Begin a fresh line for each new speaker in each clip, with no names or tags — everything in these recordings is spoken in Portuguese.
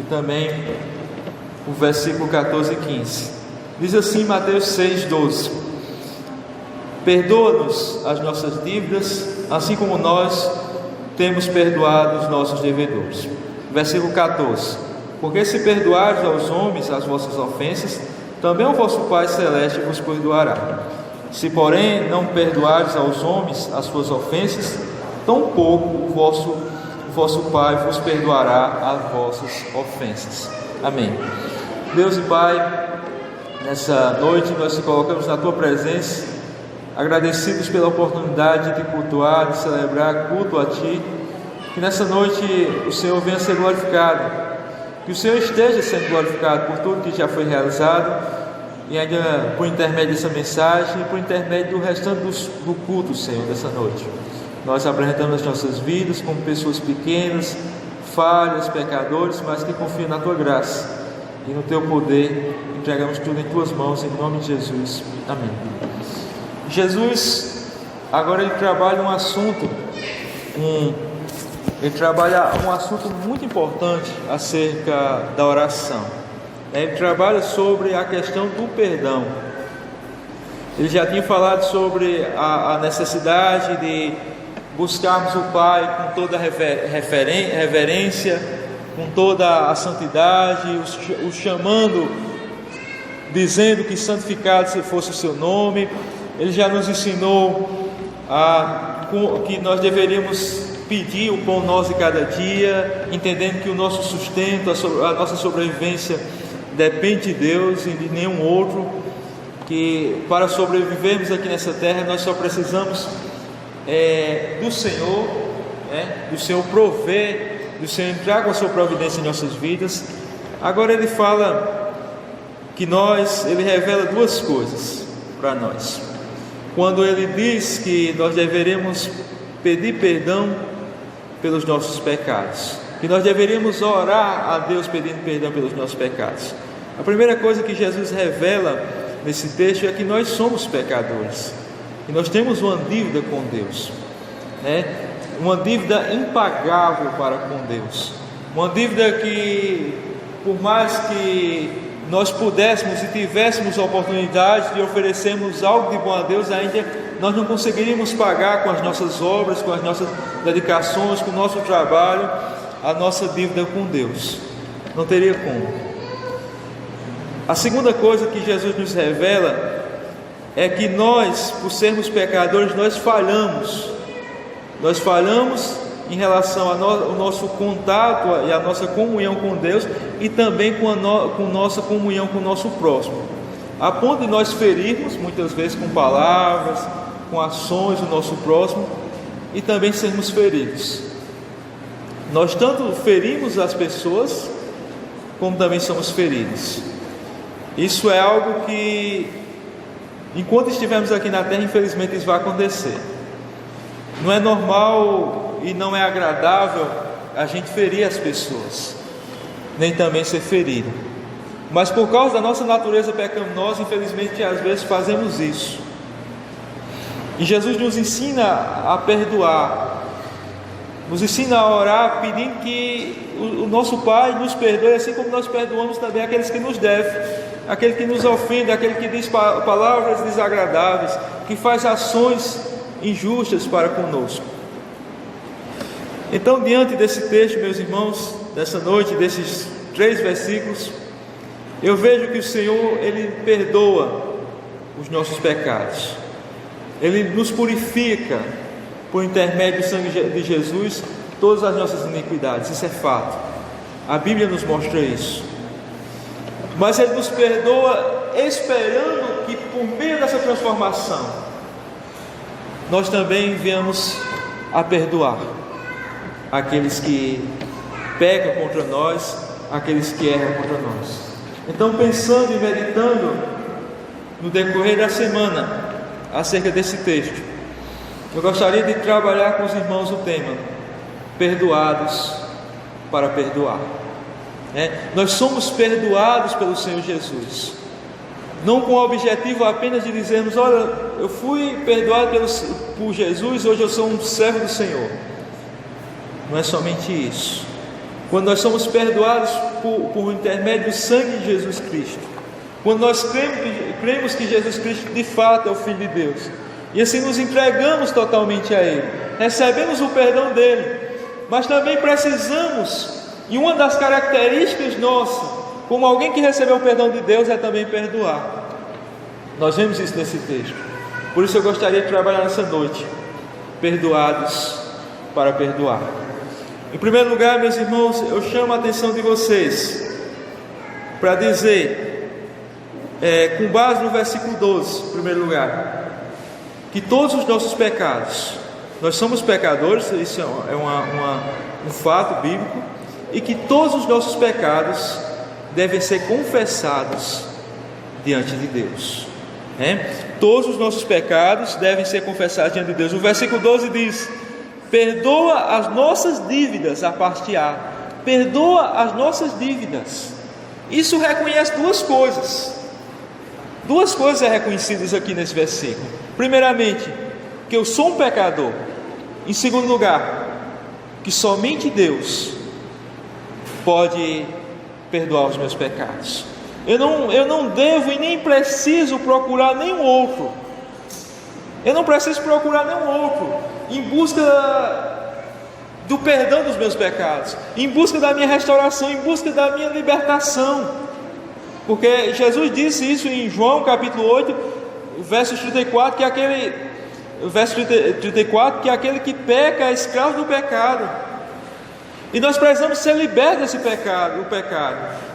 e também o versículo 14 e 15. Diz assim Mateus 6:12: perdoa-nos as nossas dívidas, assim como nós temos perdoado os nossos devedores. Versículo 14: porque se perdoares aos homens as vossas ofensas, também o vosso Pai Celeste vos perdoará. Se porém não perdoares aos homens as suas ofensas, tampouco o vosso Pai vos perdoará as vossas ofensas. Amém. Deus e Pai, nessa noite nós te colocamos na Tua presença, agradecidos pela oportunidade de cultuar, de celebrar culto a Ti. Que nessa noite o Senhor venha ser glorificado, que o Senhor esteja sendo glorificado por tudo que já foi realizado, e ainda por intermédio dessa mensagem e por intermédio do restante do culto, Senhor, dessa noite. Nós apresentamos as nossas vidas como pessoas pequenas, falhas, pecadores, mas que confiam na Tua graça e no Teu poder. Entregamos tudo em Tuas mãos, em nome de Jesus. Amém. Jesus, agora ele trabalha um assunto muito importante acerca da oração. Ele trabalha sobre a questão do perdão. Ele já tinha falado sobre a necessidade de buscarmos o Pai com toda a reverência, com toda a santidade, o chamando, dizendo que santificado fosse o seu nome. Ele já nos ensinou que nós deveríamos pedir o pão nosso de cada dia, entendendo que o nosso sustento, a nossa sobrevivência depende de Deus e de nenhum outro, que para sobrevivermos aqui nessa terra nós só precisamos do Senhor, do Senhor prover, do Senhor entrar com a sua providência em nossas vidas. Agora ele fala que ele revela duas coisas para nós. Quando ele diz que nós deveremos pedir perdão pelos nossos pecados, que nós deveríamos orar a Deus pedindo perdão pelos nossos pecados. A primeira coisa que Jesus revela nesse texto é que nós somos pecadores, e nós temos uma dívida com Deus, uma dívida impagável para com Deus, uma dívida que, por mais que nós pudéssemos e tivéssemos a oportunidade de oferecermos algo de bom a Deus, ainda nós não conseguiríamos pagar com as nossas obras, com as nossas dedicações, com o nosso trabalho, a nossa dívida com Deus. Não teria como. A segunda coisa que Jesus nos revela é que nós, por sermos pecadores, nós falhamos em relação ao nosso contato e a nossa comunhão com Deus, e também com nossa comunhão com o nosso próximo, a ponto de nós ferirmos muitas vezes com palavras, com ações o nosso próximo, e também sermos feridos. Nós tanto ferimos as pessoas, como também somos feridos. Isso é algo que, enquanto estivermos aqui na terra, infelizmente isso vai acontecer. Não é normal e não é agradável a gente ferir as pessoas, nem também ser ferido. Mas por causa da nossa natureza pecaminosa, infelizmente às vezes fazemos isso. E Jesus nos ensina a perdoar, nos ensina a orar pedindo que o nosso Pai nos perdoe, assim como nós perdoamos também aqueles que nos devem, aquele que nos ofende, aquele que diz palavras desagradáveis, que faz ações injustas para conosco. Então, diante desse texto, meus irmãos, dessa noite, desses 3 versículos, eu vejo que o Senhor, Ele perdoa os nossos pecados, Ele nos purifica por intermédio do sangue de Jesus, todas as nossas iniquidades. Isso é fato, a Bíblia nos mostra isso. Mas Ele nos perdoa esperando que, por meio dessa transformação, nós também venhamos a perdoar aqueles que pecam contra nós, aqueles que erram contra nós. Então, pensando e meditando no decorrer da semana acerca desse texto, eu gostaria de trabalhar com os irmãos o tema perdoados para perdoar. Nós somos perdoados pelo Senhor Jesus, não com o objetivo apenas de dizermos: olha, eu fui perdoado por Jesus, hoje eu sou um servo do Senhor. Não é somente isso. quando nós somos perdoados por intermédio do sangue de Jesus Cristo, quando nós cremos que Jesus Cristo de fato é o Filho de Deus, e assim nos entregamos totalmente a Ele, recebemos o perdão dEle. Mas também precisamos, e uma das características nossas, como alguém que recebeu o perdão de Deus, é também perdoar. Nós vemos isso nesse texto. Por isso eu gostaria de trabalhar nessa noite, perdoados para perdoar. Em primeiro lugar, meus irmãos, eu chamo a atenção de vocês para dizer, com base no versículo 12, em primeiro lugar, que todos os nossos pecados, nós somos pecadores, isso é um fato bíblico, e que todos os nossos pecados devem ser confessados diante de Deus. Todos os nossos pecados devem ser confessados diante de Deus. O versículo 12 diz: perdoa as nossas dívidas, a parte A. Perdoa as nossas dívidas. Isso reconhece duas coisas. Duas coisas é reconhecidas aqui nesse versículo. Primeiramente, que eu sou um pecador. Em segundo lugar, que somente Deus pode perdoar os meus pecados. Eu não devo e nem preciso procurar nenhum outro. Eu não preciso procurar nenhum outro em busca do perdão dos meus pecados, em busca da minha restauração, em busca da minha libertação. Porque Jesus disse isso em João capítulo 8, verso 34, que aquele que peca é escravo do pecado. E nós precisamos ser libertos desse pecado,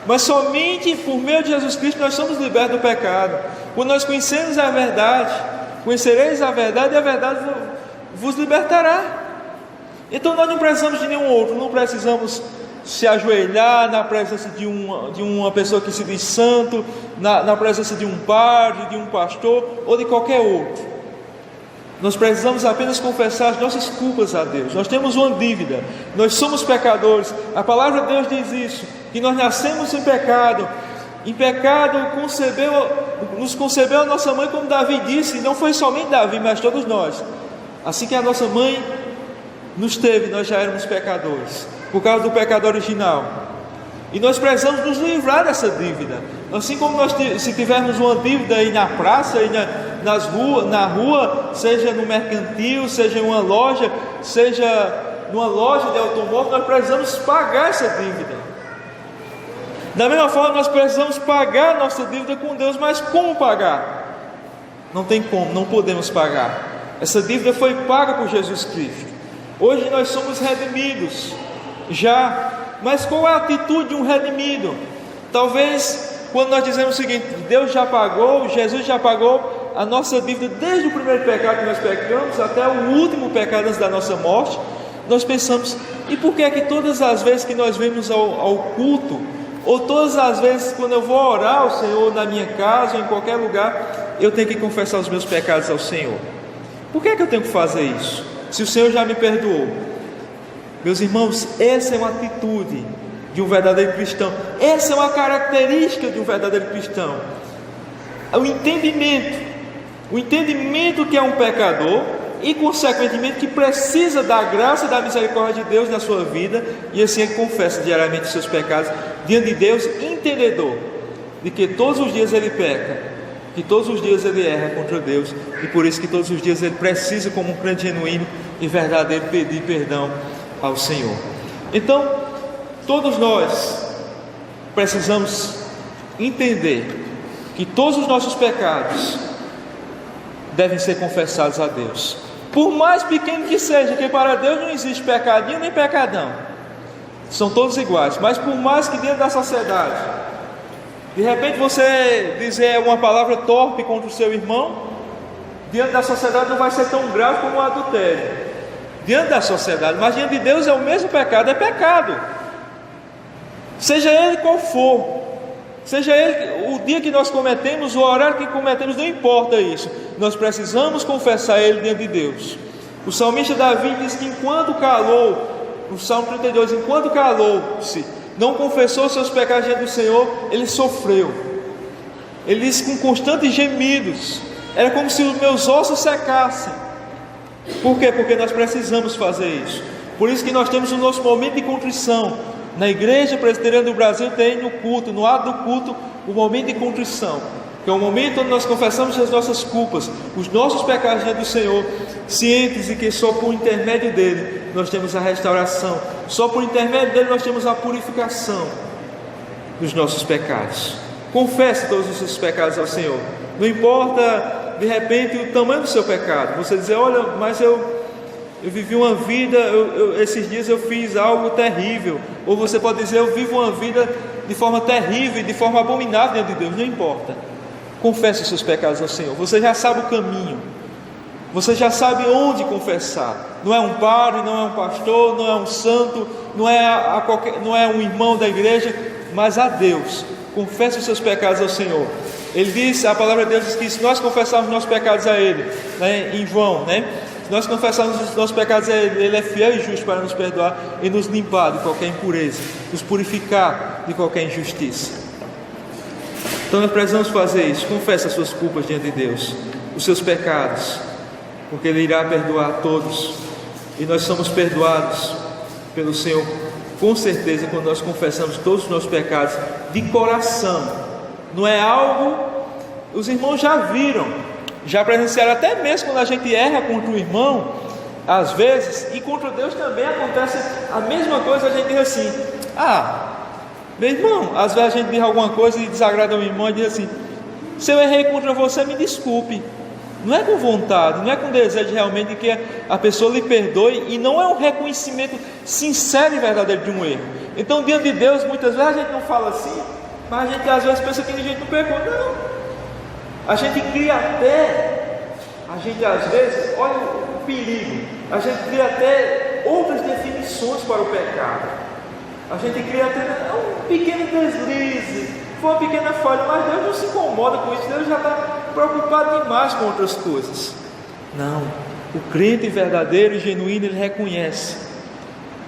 mas somente por meio de Jesus Cristo nós somos libertos do pecado. Quando nós conhecemos a verdade, conhecereis a verdade e a verdade vos libertará. Então nós não precisamos de nenhum outro, não precisamos se ajoelhar na presença de uma pessoa que se diz santo, na presença de um padre, de um pastor ou de qualquer outro. Nós precisamos apenas confessar as nossas culpas a Deus. Nós temos uma dívida, nós somos pecadores. A palavra de Deus diz isso, que nós nascemos em pecado. Em pecado nos concebeu a nossa mãe, como Davi disse. E não foi somente Davi, mas todos nós. Assim que a nossa mãe nos teve, nós já éramos pecadores, por causa do pecado original. E nós precisamos nos livrar dessa dívida. Assim como se tivermos uma dívida aí na praça, aí na rua, seja no mercantil, seja em uma loja, seja numa loja de automóvel, nós precisamos pagar essa dívida. Da mesma forma, nós precisamos pagar nossa dívida com Deus. Mas como pagar? Não tem como, não podemos pagar. Essa dívida foi paga por Jesus Cristo. Hoje nós somos redimidos já. Mas qual é a atitude de um redimido? Talvez quando nós dizemos o seguinte: Deus já pagou, Jesus já pagou a nossa dívida desde o primeiro pecado que nós pecamos até o último pecado antes da nossa morte, nós pensamos: e por que é que todas as vezes que nós vemos ao culto, ou todas as vezes quando eu vou orar ao Senhor na minha casa ou em qualquer lugar, eu tenho que confessar os meus pecados ao Senhor? Por que é que eu tenho que fazer isso, se o Senhor já me perdoou? Meus irmãos, essa é uma atitude de um verdadeiro cristão. Essa é uma característica de um verdadeiro cristão. O entendimento que é um pecador e consequentemente que precisa da graça e da misericórdia de Deus na sua vida, e assim ele confessa diariamente os seus pecados diante de Deus, entendedor de que todos os dias ele peca, que todos os dias ele erra contra Deus, e por isso que todos os dias ele precisa, como um crente genuíno e verdadeiro, pedir perdão ao Senhor. Então, todos nós precisamos entender que todos os nossos pecados devem ser confessados a Deus, por mais pequeno que seja, que para Deus não existe pecadinho nem pecadão, são todos iguais. Mas por mais que dentro da sociedade, de repente você dizer uma palavra torpe contra o seu irmão, diante da sociedade não vai ser tão grave como o adultério. Diante da sociedade, mas diante de Deus é o mesmo pecado, é pecado, seja ele qual for, seja ele o dia que nós cometemos, o horário que cometemos, não importa isso, nós precisamos confessar ele diante de Deus. O salmista Davi diz que enquanto calou, no Salmo 32, enquanto calou-se, não confessou seus pecados diante do Senhor, ele sofreu. Ele diz com constantes gemidos, era como se os meus ossos secassem. Por quê? Porque nós precisamos fazer isso. Por isso que nós temos o nosso momento de contrição, Na Igreja Presbiteriana do Brasil tem no culto, no ato do culto, o momento de contrição, que é o momento onde nós confessamos as nossas culpas, os nossos pecados diante do Senhor, cientes de que só por intermédio dele nós temos a restauração, só por intermédio dele nós temos a purificação dos nossos pecados. Confesse todos os seus pecados ao Senhor. Não importa de repente o tamanho do seu pecado. Você dizer: olha, mas eu vivi uma vida, esses dias eu fiz algo terrível. Ou você pode dizer: eu vivo uma vida de forma terrível, de forma abominável diante de Deus. Não importa. Confesse os seus pecados ao Senhor. Você já sabe o caminho. Você já sabe onde confessar. Não é um padre, não é um pastor, não é um santo, não é um irmão da igreja, mas a Deus. Confesse os seus pecados ao Senhor. Ele diz, a palavra de Deus diz que se nós confessarmos os nossos pecados a Ele, em João, se nós confessarmos os nossos pecados a Ele, Ele é fiel e justo para nos perdoar e nos limpar de qualquer impureza, nos purificar de qualquer injustiça. Então nós precisamos fazer isso. Confesse as suas culpas diante de Deus, os seus pecados, porque Ele irá perdoar todos, e nós somos perdoados pelo Senhor, com certeza, quando nós confessamos todos os nossos pecados de coração. Não é algo, os irmãos já viram, já presenciaram, até mesmo quando a gente erra contra o irmão, às vezes, e contra Deus também acontece a mesma coisa. A gente diz assim: meu irmão, às vezes a gente diz alguma coisa e desagrada ao irmão e diz assim: se eu errei contra você, me desculpe. Não é com vontade, não é com desejo realmente de que a pessoa lhe perdoe, e não é um reconhecimento sincero e verdadeiro de um erro. Então, diante de Deus, muitas vezes a gente não fala assim, mas a gente às vezes pensa que a gente não pecou. Não, a gente cria até, às vezes, olha o perigo, a gente cria até outras definições para o pecado. A gente cria até um pequeno deslize, foi uma pequena falha, mas Deus não se incomoda com isso. Deus já está preocupado demais com outras coisas. Não, o crente verdadeiro e genuíno, ele reconhece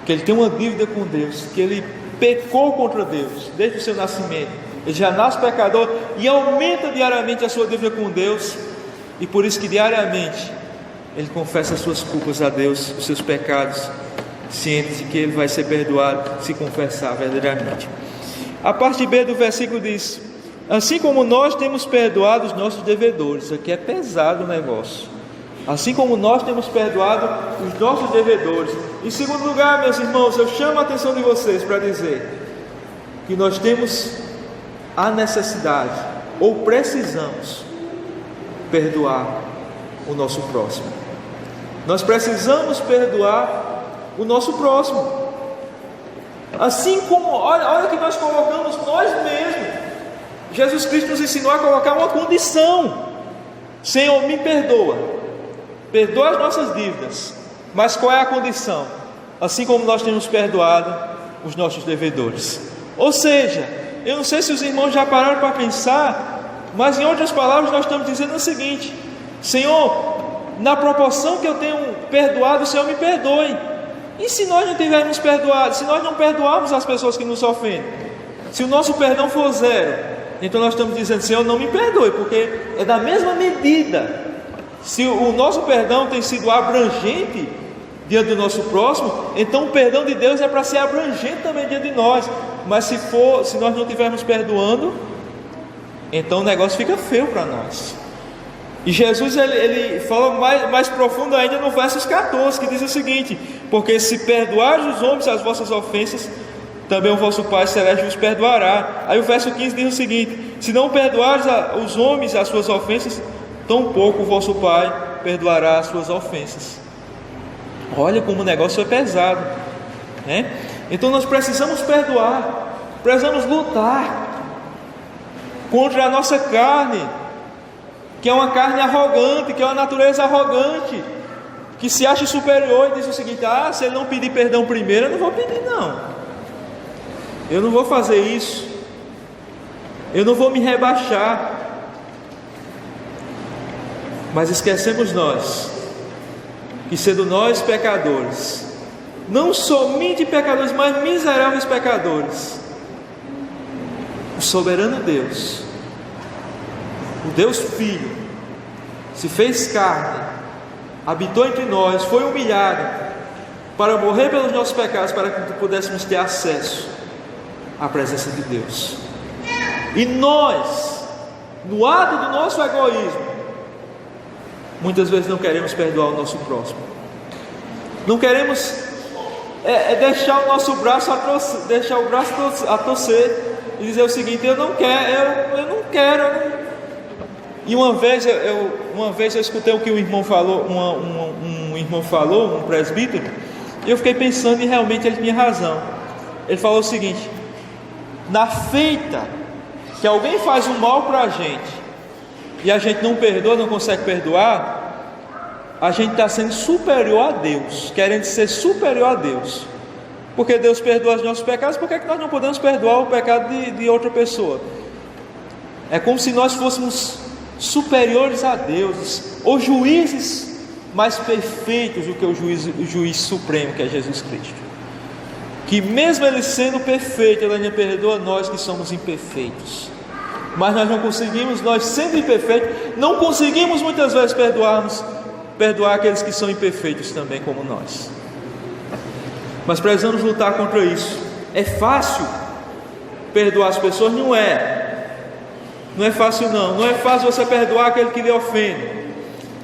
que ele tem uma dívida com Deus, que ele pecou contra Deus desde o seu nascimento. Ele já nasce pecador e aumenta diariamente a sua dívida com Deus, e por isso que diariamente ele confessa as suas culpas a Deus, os seus pecados, ciente de que ele vai ser perdoado se confessar verdadeiramente. A parte B do versículo diz: assim como nós temos perdoado os nossos devedores. Aqui é pesado o negócio. Assim como nós temos perdoado os nossos devedores. Em segundo lugar, meus irmãos, eu chamo a atenção de vocês para dizer que nós temos a necessidade, ou precisamos, perdoar o nosso próximo. Nós precisamos perdoar o nosso próximo. Assim como, olha que nós colocamos nós mesmos. Jesus Cristo nos ensinou a colocar uma condição: Senhor, me perdoa as nossas dívidas. Mas qual é a condição? Assim como nós temos perdoado os nossos devedores. Ou seja, eu não sei se os irmãos já pararam para pensar, mas em outras palavras nós estamos dizendo o seguinte: Senhor, na proporção que eu tenho perdoado, o Senhor me perdoe. E se nós não tivermos perdoado, se nós não perdoarmos as pessoas que nos ofendem, se o nosso perdão for zero, então nós estamos dizendo: Senhor, não me perdoe, porque é da mesma medida. Se o nosso perdão tem sido abrangente diante do nosso próximo, então o perdão de Deus é para ser abrangente também diante de nós. Mas se nós não estivermos perdoando, então o negócio fica feio para nós. E Jesus ele fala mais profundo ainda no versos 14, que diz o seguinte: porque se perdoares os homens as vossas ofensas, também o vosso Pai Celeste vos perdoará. Aí o verso 15 diz o seguinte: se não perdoares os homens as suas ofensas, tampouco o vosso Pai perdoará as suas ofensas. Olha como o negócio é pesado, né? Então nós precisamos perdoar, precisamos lutar contra a nossa carne, que é uma carne arrogante, que é uma natureza arrogante, que se acha superior e diz o seguinte: se ele não pedir perdão primeiro, eu não vou pedir não, eu não vou fazer isso, eu não vou me rebaixar. Mas esquecemos nós que, sendo nós pecadores, não somente pecadores, mas miseráveis pecadores, o soberano Deus, o Deus Filho, se fez carne, habitou entre nós, foi humilhado para morrer pelos nossos pecados, para que pudéssemos ter acesso a presença de Deus. E nós, no ato do nosso egoísmo, muitas vezes não queremos perdoar o nosso próximo. Não queremos deixar o nosso braço a torcer e dizer o seguinte: eu não quero. E uma vez eu escutei o que um irmão falou, um presbítero, e eu fiquei pensando, e realmente ele tinha razão. Ele falou o seguinte: na feita que alguém faz um mal para a gente e a gente não perdoa, não consegue perdoar, a gente está sendo superior a Deus, querendo ser superior a Deus. Porque Deus perdoa os nossos pecados, por que é que nós não podemos perdoar o pecado de outra pessoa? É como se nós fôssemos superiores a Deus, ou juízes mais perfeitos do que o juiz supremo, que é Jesus Cristo, que mesmo Ele sendo perfeito, Ele ainda perdoa nós que somos imperfeitos. Mas nós não conseguimos, nós sendo imperfeitos, não conseguimos muitas vezes perdoar aqueles que são imperfeitos também como nós. Mas precisamos lutar contra isso. É fácil perdoar as pessoas? Não é. Não é fácil não. Não é fácil você perdoar aquele que lhe ofende.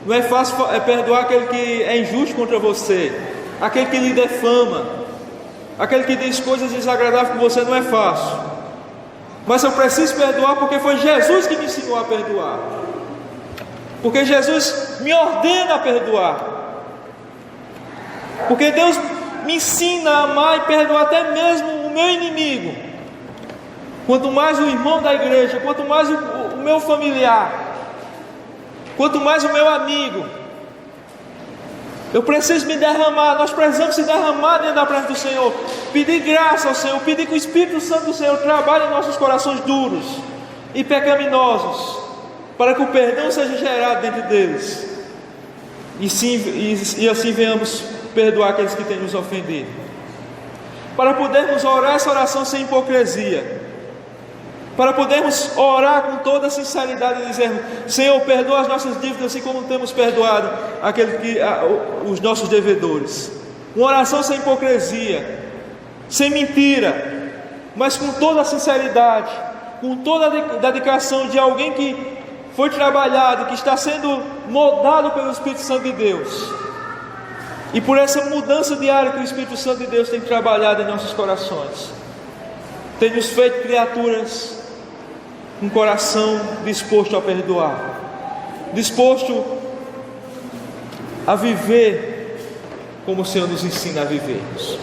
Não é fácil perdoar aquele que é injusto contra você, aquele que lhe defama, aquele que diz coisas desagradáveis com você. Não é fácil. Mas eu preciso perdoar porque foi Jesus que me ensinou a perdoar. Porque Jesus me ordena a perdoar. Porque Deus me ensina a amar e perdoar até mesmo o meu inimigo. Quanto mais o irmão da igreja, quanto mais o meu familiar, quanto mais o meu amigo. Eu preciso me derramar, nós precisamos se derramar dentro da presença do Senhor, pedir graça ao Senhor, pedir que o Espírito Santo do Senhor trabalhe em nossos corações duros e pecaminosos, para que o perdão seja gerado dentro deles, e assim venhamos perdoar aqueles que têm nos ofendido, para podermos orar essa oração sem hipocrisia, para podermos orar com toda a sinceridade e dizermos: Senhor, perdoa as nossas dívidas assim como temos perdoado os nossos devedores. Uma oração sem hipocrisia, sem mentira, mas com toda a sinceridade, com toda a dedicação de alguém que foi trabalhado, que está sendo moldado pelo Espírito Santo de Deus. E por essa mudança diária que o Espírito Santo de Deus tem trabalhado em nossos corações, tem nos feito criaturas com coração disposto a perdoar, disposto a viver como o Senhor nos ensina a vivermos.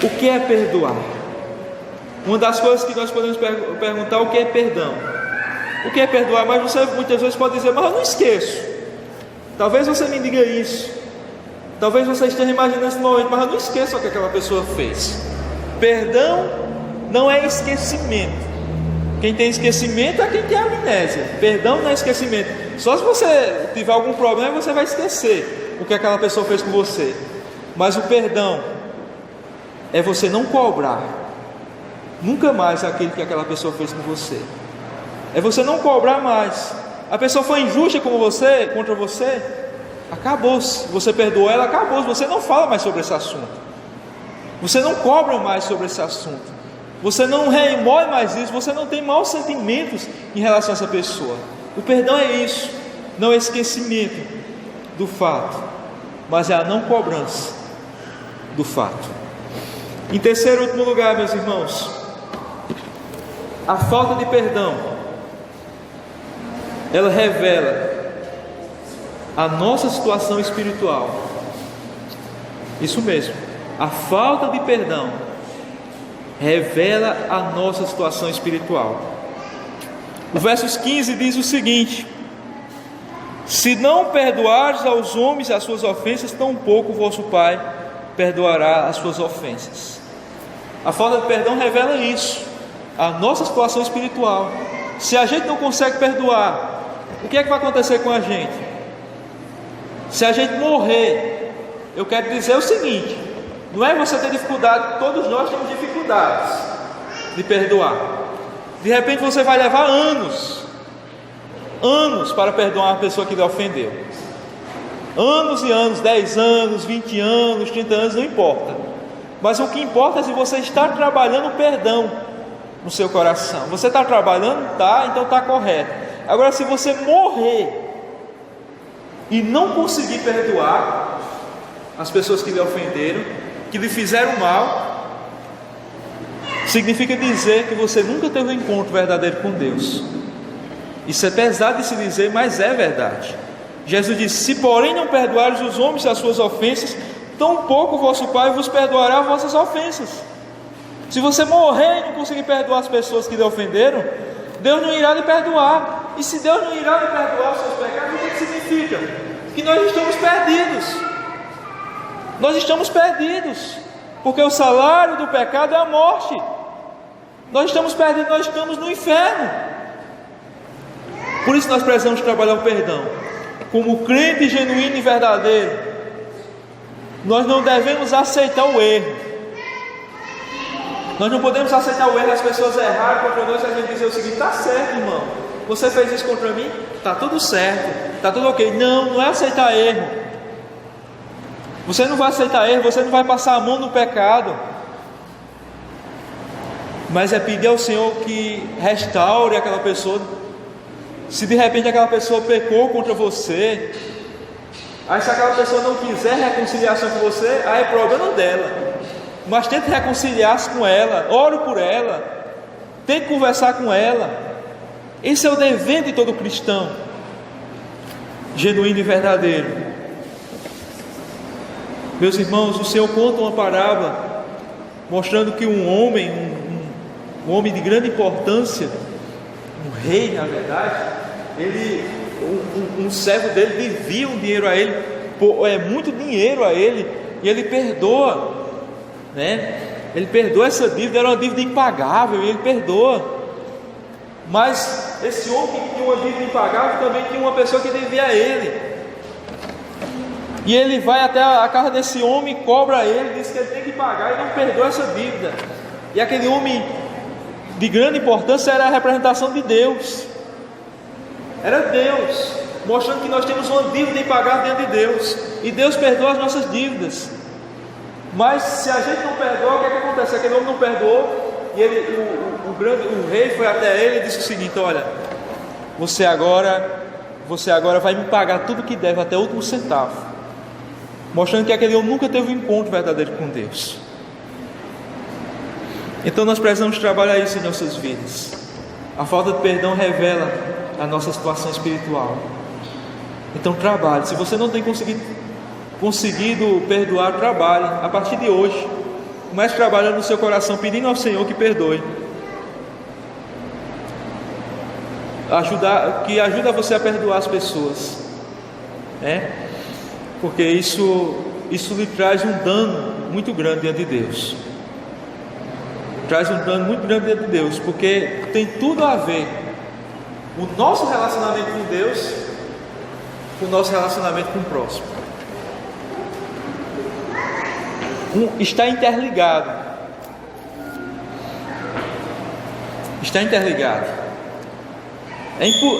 O que é perdoar? Uma das coisas que nós podemos perguntar: o que é perdão? O que é perdoar? Mas você muitas vezes pode dizer: mas eu não esqueço. Talvez você me diga isso, talvez você esteja imaginando esse momento: mas eu não esqueço o que aquela pessoa fez. Perdão não é esquecimento. Quem tem esquecimento é quem tem amnésia. Perdão não é esquecimento. Só se você tiver algum problema, você vai esquecer o que aquela pessoa fez com você. Mas o perdão é você não cobrar nunca mais aquilo que aquela pessoa fez com você. É você não cobrar mais. A pessoa foi injusta contra você, acabou-se. Você perdoou ela, acabou-se. Você não fala mais sobre esse assunto. Você não cobra mais sobre esse assunto. Você não remoe mais isso. Você não tem maus sentimentos em relação a essa pessoa. O perdão é isso. Não é esquecimento do fato, mas é a não cobrança do fato. Em terceiro e último lugar, meus irmãos, a falta de perdão, ela revela a nossa situação espiritual. Isso mesmo. A falta de perdão revela a nossa situação espiritual. O versos 15 diz o seguinte: se não perdoares aos homens as suas ofensas, tampouco o vosso Pai perdoará as suas ofensas. A falta de perdão revela isso, a nossa situação espiritual. Se a gente não consegue perdoar, o que é que vai acontecer com a gente? Se a gente morrer, eu quero dizer o seguinte: não é você ter dificuldade, todos nós temos dificuldades de perdoar. De repente você vai levar anos para perdoar uma pessoa que lhe ofendeu. Anos e anos, 10 anos, 20 anos, 30 anos, não importa. Mas o que importa é se você está trabalhando o perdão no seu coração. Você está trabalhando? Tá, então está correto. Agora, se você morrer e não conseguir perdoar as pessoas que lhe ofenderam, que lhe fizeram mal, significa dizer que você nunca teve um encontro verdadeiro com Deus. Isso é pesado de se dizer, mas é verdade. Jesus disse: se porém não perdoares os homens as suas ofensas, tampouco o vosso Pai vos perdoará as vossas ofensas. Se você morrer e não conseguir perdoar as pessoas que lhe ofenderam, Deus não irá lhe perdoar. E se Deus não irá lhe perdoar os seus pecados, o que significa? Que nós estamos perdidos. Nós estamos perdidos, porque o salário do pecado é a morte. Nós estamos perdidos, nós estamos no inferno. Por isso nós precisamos trabalhar o perdão. Como crente genuíno e verdadeiro, nós não devemos aceitar o erro. Nós não podemos aceitar o erro, as pessoas erraram contra nós, e a gente dizer o seguinte: está certo, irmão, você fez isso contra mim, está tudo certo, está tudo ok. Não, não é aceitar erro. Você não vai aceitar erro, você não vai passar a mão no pecado, mas é pedir ao Senhor que restaure aquela pessoa. Se de repente aquela pessoa pecou contra você, aí se aquela pessoa não quiser reconciliação com você, aí é problema dela. Mas tente reconciliar-se com ela, ore por ela, tente conversar com ela. Esse é o dever de todo cristão genuíno e verdadeiro. Meus irmãos, o Senhor conta uma parábola mostrando que um homem, um homem de grande importância, um rei na verdade, um servo dele devia um dinheiro a ele, muito dinheiro a ele, e ele perdoa, né? Ele perdoa essa dívida, era uma dívida impagável, e ele perdoa. Mas esse homem que tinha uma dívida impagável também tinha uma pessoa que devia a ele, e ele vai até a casa desse homem, cobra ele, diz que ele tem que pagar, e não perdoa essa dívida. E aquele homem de grande importância era a representação de Deus, era Deus, mostrando que nós temos uma dívida impagável diante de Deus, e Deus perdoa as nossas dívidas. Mas se a gente não perdoa, o que acontece? Aquele homem não perdoou, e o rei foi até ele e disse o seguinte: olha, você agora vai me pagar tudo que deve, até o último centavo, mostrando que aquele homem nunca teve um encontro verdadeiro com Deus. Então nós precisamos trabalhar isso em nossas vidas. A falta de perdão revela a nossa situação espiritual. Então trabalhe. Se você não tem conseguido perdoar, trabalhe a partir de hoje. Comece trabalhando no seu coração, pedindo ao Senhor que perdoe. Que ajuda você a perdoar as pessoas, né? Porque isso lhe traz um dano muito grande diante de Deus. Traz um dano muito grande diante de Deus, porque tem tudo a ver o nosso relacionamento com Deus com o nosso relacionamento com o próximo. Está interligado. Está interligado.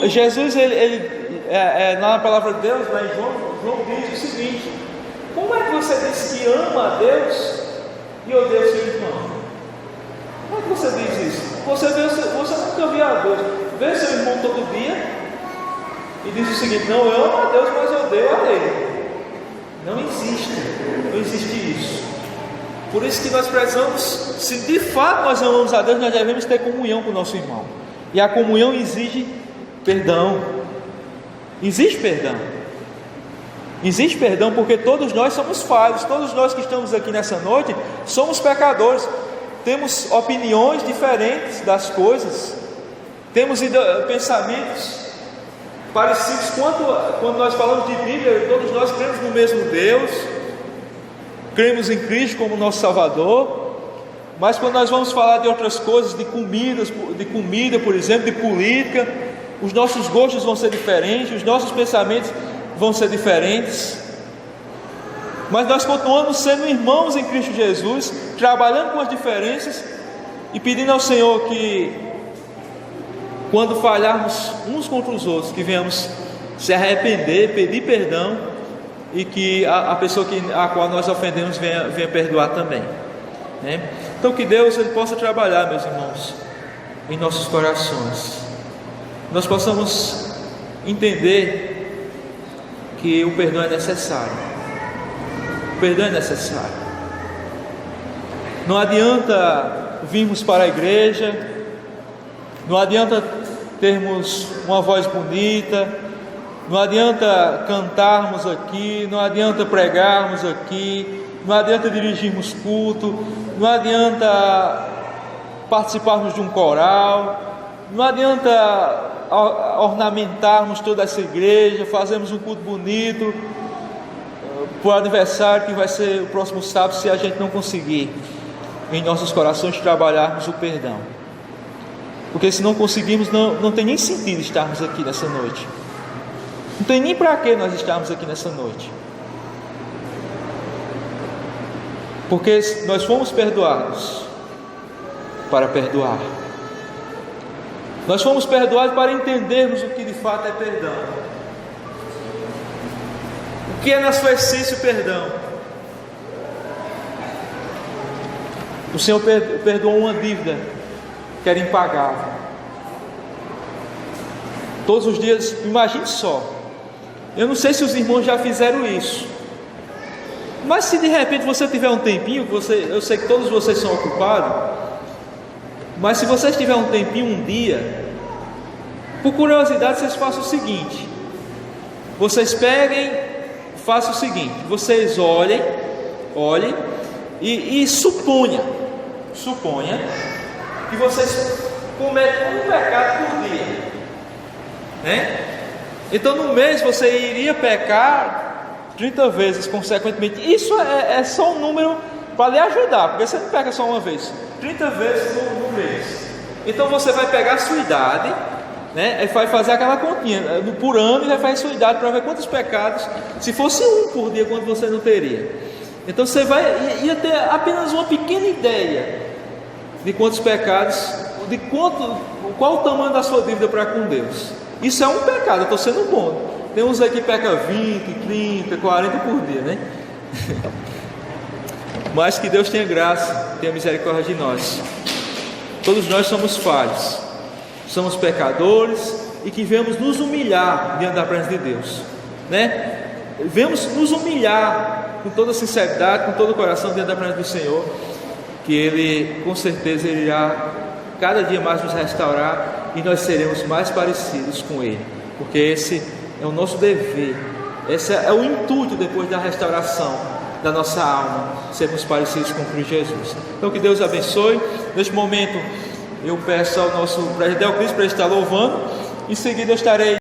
Jesus, na palavra de Deus, lá em João diz o seguinte: como é que você diz que ama a Deus e odeia o seu irmão? Como é que você diz isso? Você nunca viu a Deus, vê seu irmão todo dia e diz o seguinte: não, eu amo a Deus, mas eu odeio a ele. Não existe isso. Por isso que nós precisamos, se de fato nós amamos a Deus, nós devemos ter comunhão com o nosso irmão. E a comunhão exige perdão. Existe perdão. Existe perdão, porque todos nós somos falhos. Todos nós que estamos aqui nessa noite somos pecadores. Temos opiniões diferentes das coisas. Temos pensamentos parecidos. Quando nós falamos de Bíblia, todos nós cremos no mesmo Deus, cremos em Cristo como nosso Salvador. Mas quando nós vamos falar de outras coisas, de comida, por exemplo, de política, os nossos gostos vão ser diferentes, os nossos pensamentos vão ser diferentes. Mas nós continuamos sendo irmãos em Cristo Jesus, trabalhando com as diferenças e pedindo ao Senhor que, quando falharmos uns contra os outros, que venhamos se arrepender, pedir perdão, e que a pessoa a qual nós ofendemos venha perdoar também. né? Então que Deus ele possa trabalhar, meus irmãos, em nossos corações, nós possamos entender que o perdão é necessário. O perdão é necessário. Não adianta virmos para a igreja, não adianta termos uma voz bonita, não adianta cantarmos aqui, não adianta pregarmos aqui, não adianta dirigirmos culto, não adianta participarmos de um coral, não adianta ornamentarmos toda essa igreja, fazermos um culto bonito para o aniversário que vai ser o próximo sábado, se a gente não conseguir em nossos corações trabalharmos o perdão. Porque se não conseguirmos, não tem nem sentido estarmos aqui nessa noite. Não tem nem para que nós estarmos aqui nessa noite. Porque nós fomos perdoados para perdoar. Nós fomos perdoados para entendermos o que de fato é perdão. O que é na sua essência o perdão? O Senhor perdoou uma dívida que era impagável. Todos os dias, imagine só. Eu não sei se os irmãos já fizeram isso, mas se de repente você tiver um tempinho, eu sei que todos vocês são ocupados, mas se vocês tiverem um tempinho, um dia, por curiosidade, vocês façam o seguinte: vocês peguem, façam o seguinte, vocês olhem e suponha que vocês cometem um pecado por dia, né? Então no mês você iria pecar 30 vezes consequentemente. Isso é só um número para lhe ajudar, porque você não peca só uma vez, 30 vezes no mês. Então você vai pegar a sua idade, né? E vai fazer aquela continha por ano e vai fazer a sua idade para ver quantos pecados, se fosse um por dia, quanto você não teria. Então você ia ter apenas uma pequena ideia de quantos pecados, qual o tamanho da sua dívida para com Deus. Isso é um pecado, eu estou sendo bom. Tem uns aí que peca 20, 30, 40 por dia, né? Mas que Deus tenha graça, tenha misericórdia de nós. Todos nós somos falhos, somos pecadores e que venhamos nos humilhar diante da presença de Deus, né? Venhamos nos humilhar com toda sinceridade, com todo o coração diante da presença do Senhor, que Ele com certeza irá cada dia mais nos restaurar e nós seremos mais parecidos com Ele, porque esse é o nosso dever, esse é o intuito depois da restauração da nossa alma, sermos parecidos com Cristo Jesus. Então que Deus abençoe. Neste momento eu peço ao nosso presidente Cristo para estar louvando, em seguida eu estarei